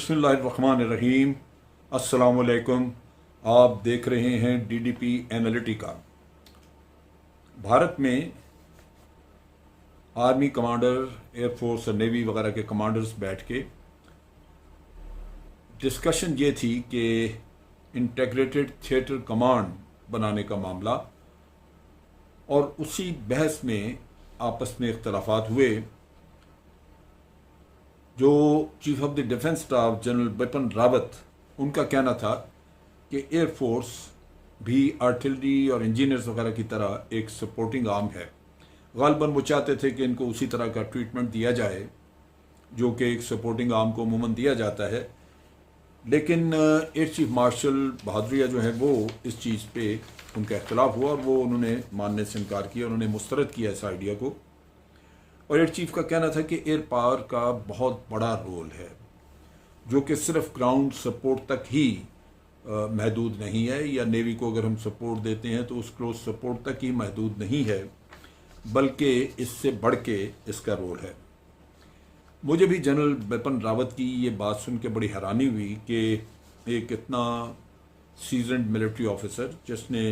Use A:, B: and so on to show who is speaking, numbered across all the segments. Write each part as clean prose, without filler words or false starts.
A: बिस्मिल्लाहिर्रहमानिर्रहीम। अस्सलामुअलैकुम। आप देख रहे हैं डीडीपी एनालिटिका। भारत में आर्मी कमांडर, एयरफोर्स और नेवी वगैरह के कमांडर्स बैठ के डिस्कशन ये थी कि इंटीग्रेटेड थिएटर कमांड बनाने का मामला, और उसी बहस में आपस में इख्तलाफात हुए। जो chief of the defence staff general Bipin Rawat, उनका कहना था कि एयरफोर्स भी आर्टिलरी और इंजीनियर्स वगैरह की तरह एक सपोर्टिंग आर्म है। गालबन वो चाहते थे कि इनको उसी तरह का ट्रीटमेंट दिया जाए जो कि एक सपोर्टिंग आर्म को अमूमन दिया जाता है। लेकिन एयर चीफ मार्शल बहादुरिया जो है वो इस चीज़ पे उनका इख्तलाफ हुआ और वो उन्होंने मानने से इनकार किया, उन्होंने मुस्तरद किया इस आइडिया को। और एयर चीफ का कहना था कि एयर पावर का बहुत बड़ा रोल है जो कि सिर्फ ग्राउंड सपोर्ट तक ही महदूद नहीं है, या नेवी को अगर हम सपोर्ट देते हैं तो उस क्लोज सपोर्ट तक ही महदूद नहीं है, बल्कि इससे बढ़ के इसका रोल है। मुझे भी जनरल बिपिन रावत की ये बात सुन के बड़ी हैरानी हुई कि एक इतना सीजन्ड मिलिट्री ऑफिसर जिसने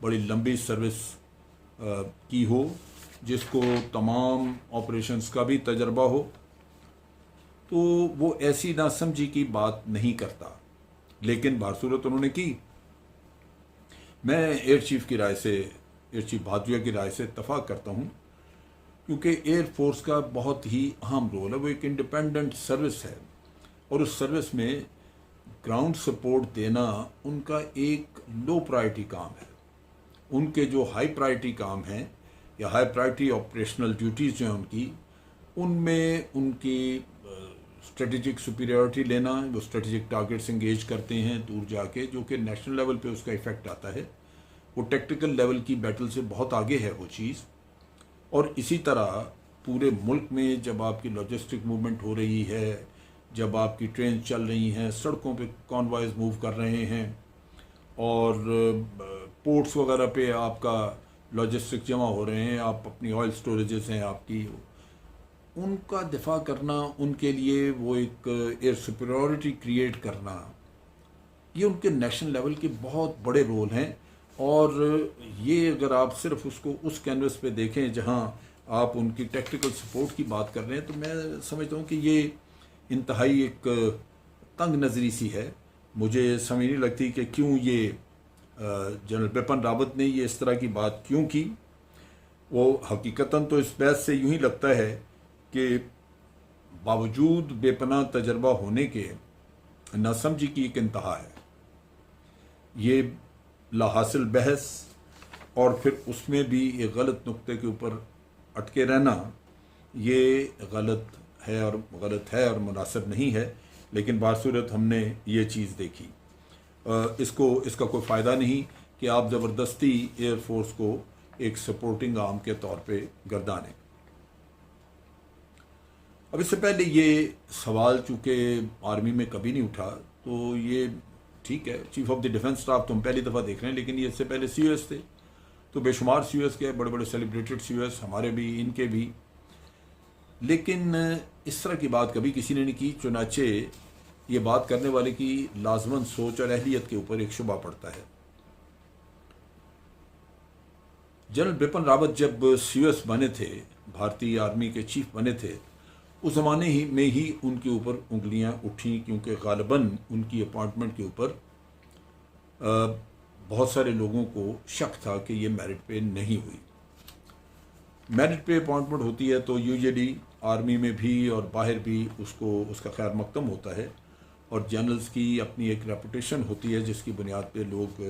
A: बड़ी लंबी सर्विस की हो, जिसको तमाम ऑपरेशंस का भी तजर्बा हो, तो वो ऐसी नासमझी की बात नहीं करता। लेकिन बारसूरत उन्होंने की। मैं एयर चीफ की राय से, एयर चीफ बहादुरिया की राय से इत्तफाक करता हूँ, क्योंकि एयर फोर्स का बहुत ही अहम रोल है। वो एक इंडिपेंडेंट सर्विस है और उस सर्विस में ग्राउंड सपोर्ट देना उनका एक लो प्रायोरिटी काम है। उनके जो हाई प्रायोरिटी काम हैं या हाई प्रायोरिटी ऑपरेशनल ड्यूटीज़ जो हैं उनकी, उनमें उनकी स्ट्रेटेजिक सुपीरियरिटी लेना, वो स्ट्रेटेजिक टारगेट्स इंगेज करते हैं दूर जाके, जो कि नेशनल लेवल पे उसका इफेक्ट आता है। वो टेक्टिकल लेवल की बैटल से बहुत आगे है वो चीज़। और इसी तरह पूरे मुल्क में जब आपकी लॉजिस्टिक मूवमेंट हो रही है, जब आपकी ट्रेन चल रही हैं, सड़कों पे कॉन्वॉयज मूव कर रहे हैं और पोर्ट्स वगैरह पे आपका लॉजिस्टिक जमा हो रहे हैं, आप अपनी ऑयल स्टोरेजेस हैं आपकी, उनका दिफा करना, उनके लिए वो एक एयर सुपीरियरिटी क्रिएट करना, ये उनके नेशनल लेवल के बहुत बड़े रोल हैं। और ये अगर आप सिर्फ उसको उस कैनवस पे देखें जहां आप उनकी टेक्निकल सपोर्ट की बात कर रहे हैं, तो मैं समझता हूँ कि ये इंतहाई एक तंग नज़री सी है। मुझे समझ नहीं लगती कि क्यों ये जनरल बिपिन रावत ने ये इस तरह की बात क्यों की। वो हकीकतन तो इस बहस से यूं ही लगता है कि बावजूद बेपनाह तजर्बा होने के नासमझी की एक इंतहा है। ये लाहासिल बहस और फिर उसमें भी एक गलत नुक्ते के ऊपर अटके रहना, ये गलत है और मुनासिब नहीं है। लेकिन बासूरत हमने ये चीज़ देखी। इसका कोई फ़ायदा नहीं कि आप ज़बरदस्ती एयरफोर्स को एक सपोर्टिंग आर्म के तौर पे गर्दानें। अब इससे पहले ये सवाल चूँकि आर्मी में कभी नहीं उठा, तो ये ठीक है, chief of the defence staff तो हम पहली दफ़ा देख रहे हैं, लेकिन ये इससे पहले COS थे, तो बेशुमार COS के, बड़े बड़े सेलिब्रेटेड COS हमारे भी, इनके भी। लेकिन इस तरह की बात कभी किसी ने नहीं की। चुनाचे ये बात करने वाले की लाजमन सोच और अहलियत के ऊपर एक शुबा पड़ता है। जनरल बिपिन रावत जब COS बने थे, भारतीय आर्मी के चीफ बने थे, उस ज़माने में ही उनके ऊपर उंगलियां उठी, क्योंकि गालिबन उनकी अपॉइंटमेंट के ऊपर बहुत सारे लोगों को शक था कि ये मेरिट पे नहीं हुई। मेरिट पे अपॉइंटमेंट होती है तो यूजुअली आर्मी में भी और बाहर भी उसका खैर मकदम होता है, और जनरल्स की अपनी एक रेपुटेशन होती है जिसकी बुनियाद पे लोग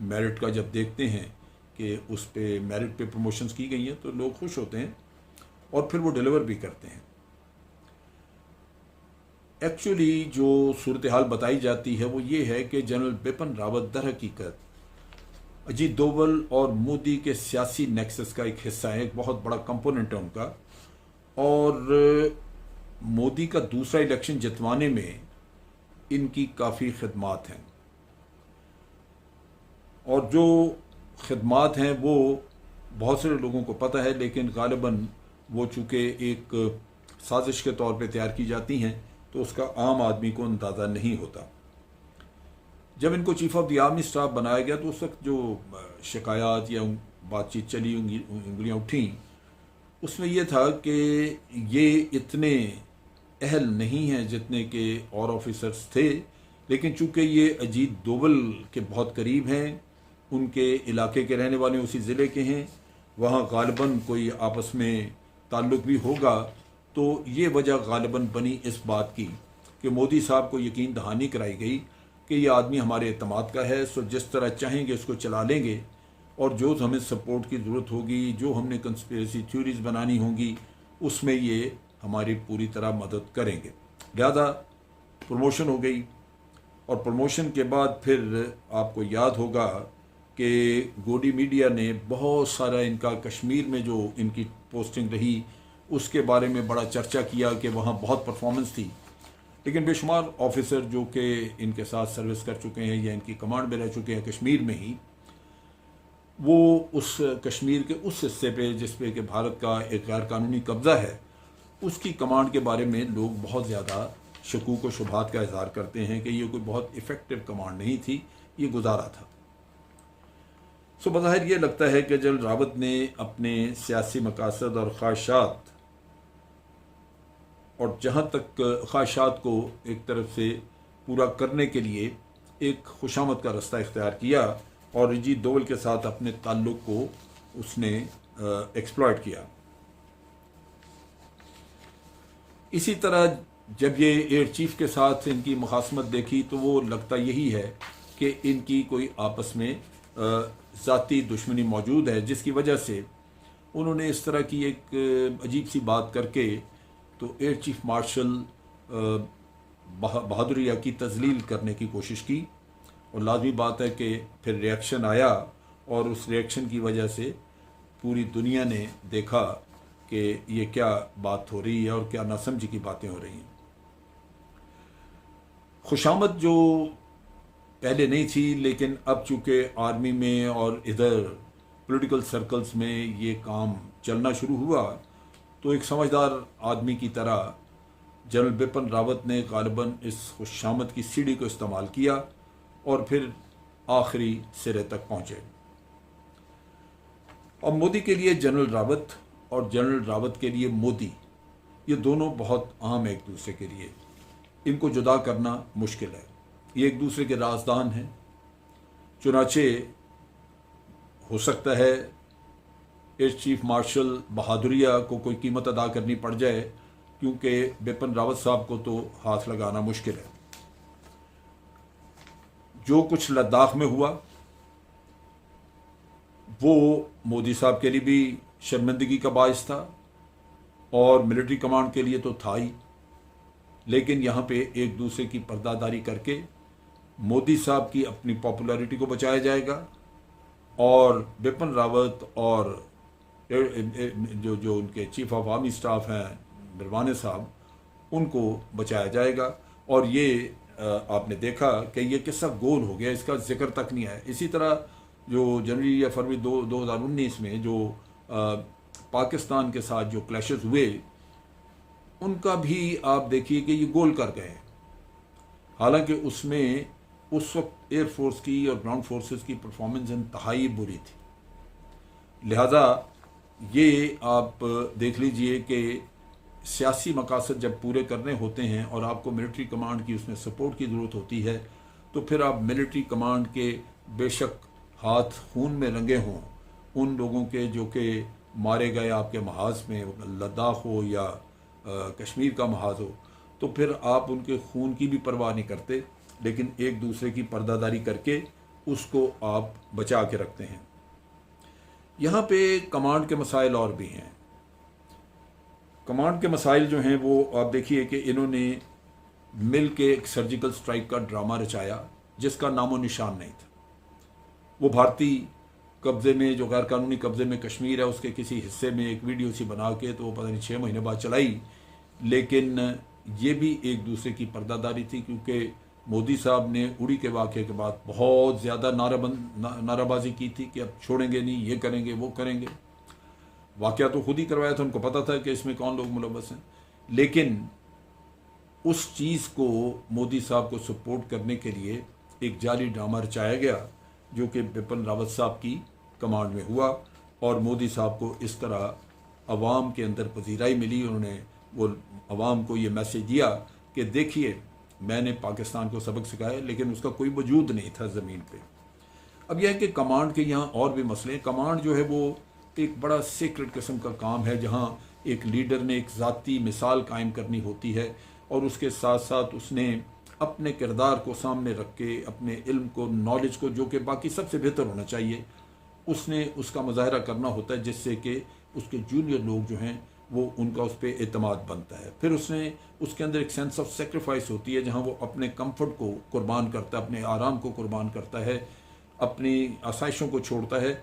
A: मेरिट का जब देखते हैं कि उस पे मेरिट पे प्रमोशंस की गई हैं तो लोग खुश होते हैं और फिर वो डिलीवर भी करते हैं। एक्चुअली जो सूरत हाल बताई जाती है वो ये है कि जनरल बिपिन रावत दर हकीकत अजीत डोवल और मोदी के सियासी नेक्सस का एक हिस्सा है, एक बहुत बड़ा कंपोनेंट है उनका। और मोदी का दूसरा इलेक्शन जितवाने में इनकी काफ़ी खिदमात हैं, और जो खिदमात हैं वो बहुत सारे लोगों को पता है, लेकिन गालिबन वो चूँकि एक साजिश के तौर पे तैयार की जाती हैं, तो उसका आम आदमी को अंदाज़ा नहीं होता। जब इनको chief of the army staff बनाया गया तो उस वक्त जो शिकायत या बातचीत चली, उंगलियाँ उठी, उसमें यह था कि ये इतने अहल नहीं हैं जितने के और ऑफिसर्स थे, लेकिन चूंकि ये अजीत डोवल के बहुत करीब हैं, उनके इलाके के रहने वाले उसी ज़िले के हैं, वहाँ गालिबन कोई आपस में ताल्लुक़ भी होगा, तो ये वजह गालिबन बनी इस बात की कि मोदी साहब को यकीन दहानी कराई गई कि ये आदमी हमारे एतमाद का है, सो जिस तरह चाहेंगे उसको चला लेंगे, और जो हमें सपोर्ट की ज़रूरत होगी, जो हमने कंस्पिरेसी थ्योरीज बनानी होंगी, उसमें ये हमारी पूरी तरह मदद करेंगे। लिहाजा प्रमोशन हो गई, और प्रमोशन के बाद फिर आपको याद होगा कि गोडी मीडिया ने बहुत सारा इनका कश्मीर में जो इनकी पोस्टिंग रही उसके बारे में बड़ा चर्चा किया कि वहाँ बहुत परफॉर्मेंस थी, लेकिन बेशुमार ऑफिसर जो कि इनके साथ सर्विस कर चुके हैं या इनकी कमांड में रह चुके हैं कश्मीर में ही, वो उस कश्मीर के उस हिस्से पे जिस पे कि भारत का एक गैर कानूनी कब्ज़ा है, उसकी कमांड के बारे में लोग बहुत ज़्यादा शकूक व शुबहात का इजहार करते हैं कि ये कोई बहुत इफ़ेक्टिव कमांड नहीं थी, ये गुजारा था। सो बज़ाहिर ये लगता है कि जनरल रावत ने अपने सियासी मकासद और ख्वाहिशात, और जहाँ तक ख्वाहिशात को एक तरफ से पूरा करने के लिए एक खुशामद का रास्ता इख्तियार किया और अजीत डोवल के साथ अपने ताल्लुक़ को उसने एक्सप्लॉयट किया। इसी तरह जब ये एयर चीफ के साथ इनकी मुखासमत देखी तो वो लगता यही है कि इनकी कोई आपस में ज़ाती दुश्मनी मौजूद है, जिसकी वजह से उन्होंने इस तरह की एक अजीब सी बात करके तो एयर चीफ मार्शल बहादुरिया की तजलील करने की कोशिश की, और लाजमी बात है कि फिर रिएक्शन आया, और उस रिएक्शन की वजह से पूरी दुनिया ने देखा कि ये क्या बात हो रही है और क्या नासमझी की बातें हो रही हैं। खुशामद जो पहले नहीं थी, लेकिन अब चूँकि आर्मी में और इधर पॉलिटिकल सर्कल्स में ये काम चलना शुरू हुआ, तो एक समझदार आदमी की तरह जनरल बिपिन रावत ने गालिबन इस खुशामद की सीढ़ी को इस्तेमाल किया और फिर आखिरी सिरे तक पहुँचे। और मोदी के लिए जनरल रावत और जनरल रावत के लिए मोदी, ये दोनों बहुत अहम है एक दूसरे के लिए, इनको जुदा करना मुश्किल है। ये एक दूसरे के राजदान हैं, चुनाचे हो सकता है एयर चीफ मार्शल बहादुरिया को कोई कीमत अदा करनी पड़ जाए, क्योंकि बिपिन रावत साहब को तो हाथ लगाना मुश्किल है। जो कुछ लद्दाख में हुआ वो मोदी साहब के लिए भी शर्मिंदगी का बायस था और मिलिट्री कमांड के लिए तो था ही, लेकिन यहाँ पे एक दूसरे की पर्दादारी करके मोदी साहब की अपनी पॉपुलैरिटी को बचाया जाएगा और बिपिन रावत और जो उनके चीफ ऑफ आर्मी स्टाफ हैं नरवाने साहब, उनको बचाया जाएगा। और ये आपने देखा कि ये किस्सा गोल हो गया, इसका जिक्र तक नहीं आया। इसी तरह जो जनवरी या फरवरी 2019 में जो पाकिस्तान के साथ जो क्लैशेस हुए, उनका भी आप देखिए कि ये गोल कर गए। हालांकि उसमें उस वक्त एयरफोर्स की और ग्राउंड फोर्सेस की परफॉर्मेंस इंतहाई बुरी थी। लिहाजा ये आप देख लीजिए कि सियासी मकासद जब पूरे करने होते हैं और आपको मिलिट्री कमांड की उसमें सपोर्ट की ज़रूरत होती है, तो फिर आप मिलिट्री कमांड के बेशक हाथ खून में रंगे हों, उन लोगों के जो कि मारे गए आपके महाज में, लद्दाख हो या कश्मीर का महाज हो, तो फिर आप उनके खून की भी परवाह नहीं करते, लेकिन एक दूसरे की पर्दादारी करके उसको आप बचा के रखते हैं। यहाँ पे कमांड के मसाइल और भी हैं। कमांड के मसाइल जो हैं वो आप देखिए कि इन्होंने मिल के एक सर्जिकल स्ट्राइक का ड्रामा रचाया जिसका नामो निशान नहीं था। वो भारतीय कब्ज़े में, जो गैर कानूनी कब्ज़े में कश्मीर है, उसके किसी हिस्से में एक वीडियो सी बना के तो वो पता नहीं 6 महीने बाद चलाई, लेकिन ये भी एक दूसरे की पर्दादारी थी, क्योंकि मोदी साहब ने उड़ी के वाक़े के बाद बहुत ज़्यादा नाराबाजी की थी कि अब छोड़ेंगे नहीं, ये करेंगे वो करेंगे। वाक़या तो खुद ही करवाया था, उनको पता था कि इसमें कौन लोग मुलव्वस हैं, लेकिन उस चीज़ को मोदी साहब को सपोर्ट करने के लिए एक जाली ड्रामा रचाया गया जो कि बिपिन रावत साहब की कमांड में हुआ, और मोदी साहब को इस तरह अवाम के अंदर पजीराई मिली। उन्होंने वो अवाम को ये मैसेज दिया कि देखिए मैंने पाकिस्तान को सबक सिखाया, लेकिन उसका कोई वजूद नहीं था ज़मीन पे। अब यह है कि कमांड के यहाँ और भी मसले हैं। कमांड जो है वो एक बड़ा सीक्रेट किस्म का काम है, जहाँ एक लीडर ने एक ज़ाती मिसाल कायम करनी होती है और उसके साथ साथ उसने अपने किरदार को सामने रख के, अपने इल्म को, नॉलेज को, जो कि बाकी सबसे बेहतर होना चाहिए, उसने उसका मुजाहरा करना होता है, जिससे कि उसके जूनियर लोग जो हैं वो उनका उस पर एतमाद बनता है। फिर उसके अंदर एक सेंस ऑफ सेक्रीफाइस होती है, जहाँ वो अपने कंफर्ट को कुर्बान करता है, अपने आराम को कुर्बान करता है, अपनी आसाइशों को छोड़ता है,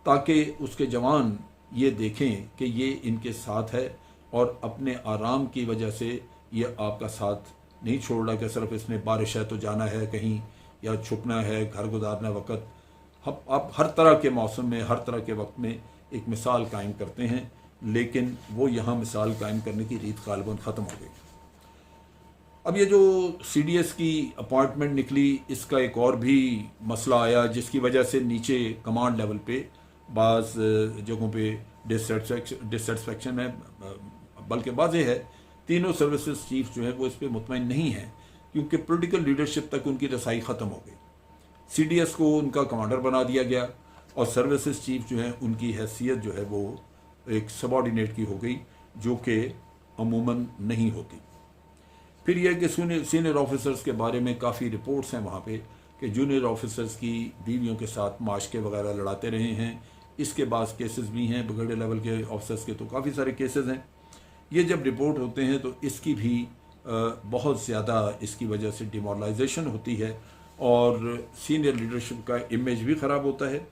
A: ताकि उसके जवान ये देखें कि ये इनके साथ है और अपने आराम की वजह से ये आपका साथ नहीं छोड़ रहा कि सिर्फ इसने बारिश है तो जाना है कहीं या छुपना है, घर गुजारना वक्त। आप हर तरह के मौसम में, हर तरह के वक्त में एक मिसाल कायम करते हैं, लेकिन वो यहाँ मिसाल कायम करने की रीत गालिबन ख़त्म हो गई। अब ये जो CDS की अपॉइंटमेंट निकली, इसका एक और भी मसला आया, जिसकी वजह से नीचे कमांड लेवल पे बाज़ जगहों पे डिससेटिस्फेक्शन है, बल्कि वाज़ेह है तीनों सर्विसेज चीफ जो है वो इस पर मुतमईन नहीं है, क्योंकि पॉलिटिकल लीडरशिप तक उनकी रसाई ख़त्म हो गई। CDS को उनका कमांडर बना दिया गया और सर्विसेज चीफ जो है उनकी हैसियत जो है वो एक सबॉर्डिनेट की हो गई, जो कि अमूमन नहीं होती। फिर यह कि सीनियर ऑफिसर्स के बारे में काफ़ी रिपोर्ट्स हैं वहाँ पे कि जूनियर ऑफिसर्स की बीवियों के साथ माशके वगैरह लड़ाते रहे हैं। इसके बाद केसेस भी हैं, बगड़े लेवल के ऑफिसर्स के तो काफ़ी सारे केसेस हैं। ये जब रिपोर्ट होते हैं तो इसकी भी बहुत ज़्यादा इसकी वजह से डिमोरलाइजेशन होती है और सीनियर लीडरशिप का इमेज भी ख़राब होता है।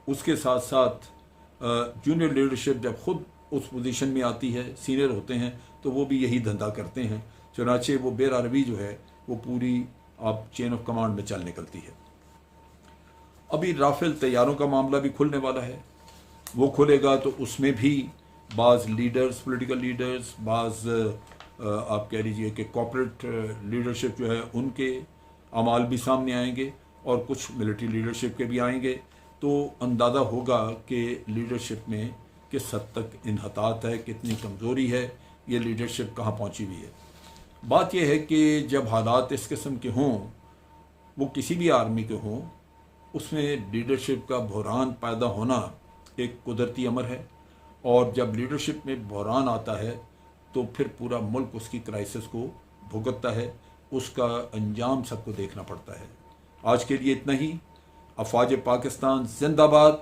A: उसके साथ साथ जूनियर लीडरशिप जब खुद उस पोजीशन में आती है, सीनियर होते हैं, तो वो भी यही धंधा करते हैं, चुनाचे वो बेरारवी जो है वो पूरी आप चेन ऑफ कमांड में चल निकलती है। अभी राफेल तैयारों का मामला भी खुलने वाला है, वो खुलेगा तो उसमें भी बाज़ लीडर्स, पॉलिटिकल लीडर्स, बाज़ आप कह लीजिए कि कॉर्पोरेट लीडरशिप जो है उनके अमाल भी सामने आएंगे और कुछ मिलिट्री लीडरशिप के भी आएंगे। तो अंदाज़ा होगा कि लीडरशिप में किस हद तक इन्हतात है, कितनी कमज़ोरी है, ये लीडरशिप कहाँ पहुँची हुई है। बात यह है कि जब हालात इस किस्म के हों, वो किसी भी आर्मी के हों, उसमें लीडरशिप का बहरान पैदा होना एक कुदरती अमर है, और जब लीडरशिप में बहरान आता है तो फिर पूरा मुल्क उसकी क्राइसिस को भुगतता है, उसका अंजाम सबको देखना पड़ता है। आज के लिए इतना ही। अफवाज पाकिस्तान जिंदाबाद,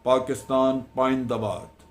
A: पाकिस्तान पाइंदाबाद।